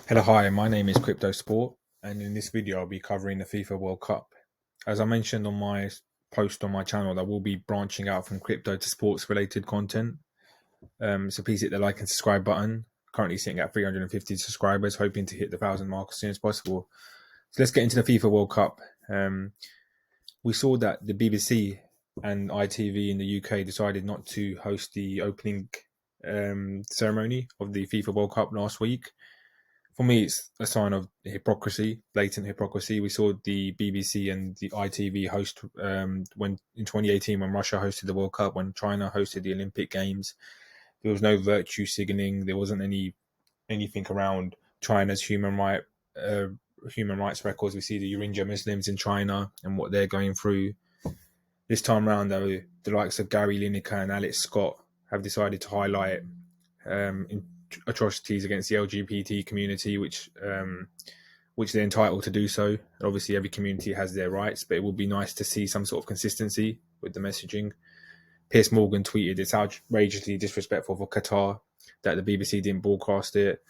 Hello, hi, my name is Crypto Sport, and in this video, I'll be covering the FIFA World Cup. As I mentioned on my post on my channel, I will be branching out from crypto to sports related content. So please hit the like and subscribe button. Currently sitting at 350 subscribers, hoping to hit the 1,000 mark as soon as possible. So let's get into the FIFA World Cup. We saw that the BBC and ITV in the UK decided not to host the opening ceremony of the FIFA World Cup last week. For me, it's a sign of hypocrisy, blatant hypocrisy. We saw the BBC and the ITV host when in 2018 when Russia hosted the World Cup, when China hosted the Olympic Games. There was no virtue signaling. There wasn't anything around China's human rights records. We see the Rohingya Muslims in China and what they're going through. This time around, though, the likes of Gary Lineker and Alex Scott have decided to highlight atrocities against the LGBT community, which they're entitled to do so. Obviously, every community has their rights, but it would be nice to see some sort of consistency with the messaging. Piers Morgan tweeted, "It's outrageously disrespectful for Qatar that the BBC didn't broadcast it.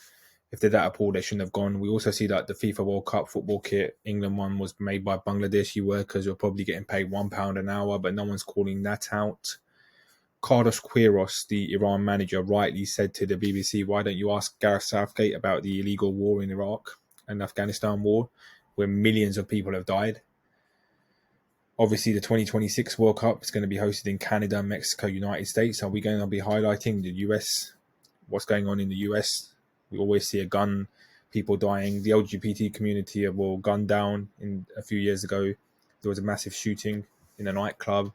If they're that appalled, they shouldn't have gone." We also see that the FIFA World Cup football kit, England one, was made by Bangladeshi workers who are probably getting paid £1 an hour, but no one's calling that out. Carlos Queiroz, the Iran manager, rightly said to the BBC, "Why don't you ask Gareth Southgate about the illegal war in Iraq and Afghanistan war, where millions of people have died?" Obviously, the 2026 World Cup is going to be hosted in Canada, Mexico, United States. Are we going to be highlighting the US, what's going on in the US? We always see people dying. The LGBT community were gunned down a few years ago. There was a massive shooting in a nightclub.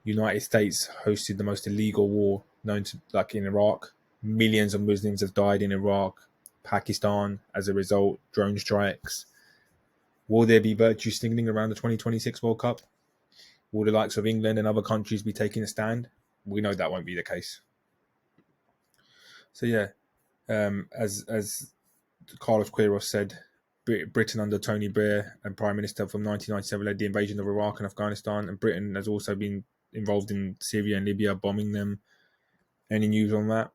United States hosted the most illegal war known to, like in Iraq. Millions of Muslims have died in Iraq, Pakistan as a result, drone strikes. Will there be virtue signaling around the 2026 World Cup? Will the likes of England and other countries be taking a stand? We know that won't be the case. So yeah, as Carlos Queiroz said, Britain under Tony Blair and Prime Minister from 1997 led the invasion of Iraq and Afghanistan, and Britain has also been involved in Syria and Libya, bombing them. Any news on that?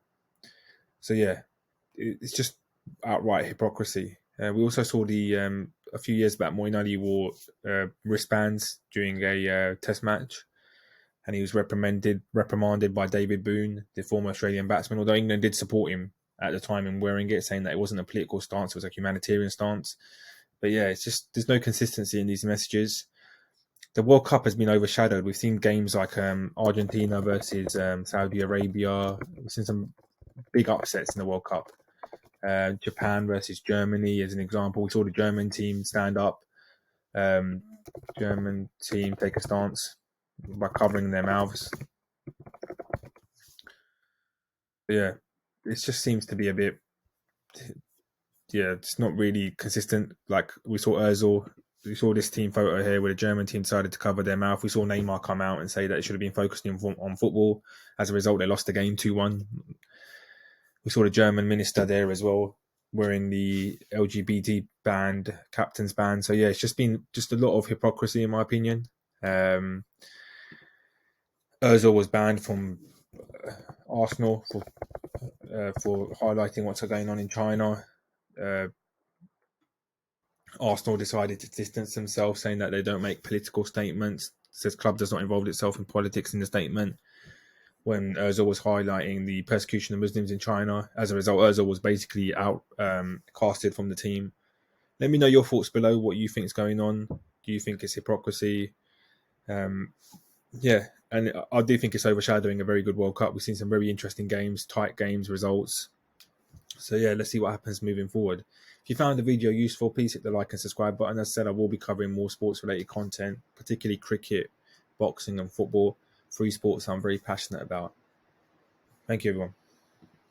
So yeah, it's just outright hypocrisy. We also saw a few years back, Moeen Ali wore wristbands during a test match, and he was reprimanded by David Boone, the former Australian batsman, although England did support him at the time in wearing it, saying that it wasn't a political stance, it was a humanitarian stance. But yeah, it's just there's no consistency in these messages. The World Cup has been overshadowed. We've seen games like Argentina versus Saudi Arabia. We've seen some big upsets in the World Cup. Japan versus Germany, as an example. We saw the German team stand up. German team take a stance by covering their mouths. But yeah, it just seems to be a bit. Yeah, it's not really consistent. Like we saw Özil. We saw this team photo here where the German team decided to cover their mouth. We saw Neymar come out and say that it should have been focusing on football. As a result, they lost the game 2-1. We saw the German minister there as well, wearing the LGBT captain's band. So yeah, it's just been a lot of hypocrisy in my opinion. Özil was banned from Arsenal for highlighting what's going on in China. Arsenal decided to distance themselves, saying that they don't make political statements. Says club does not involve itself in politics in the statement. When Özil was highlighting the persecution of Muslims in China, as a result, Özil was basically casted from the team. Let me know your thoughts below. What you think is going on? Do you think it's hypocrisy? Yeah, and I do think it's overshadowing a very good World Cup. We've seen some very interesting games, tight games, results. So yeah, let's see what happens moving forward. If you found the video useful, please hit the like and subscribe button. As I said, I will be covering more sports-related content, particularly cricket, boxing and football. Three sports I'm very passionate about. Thank you, everyone.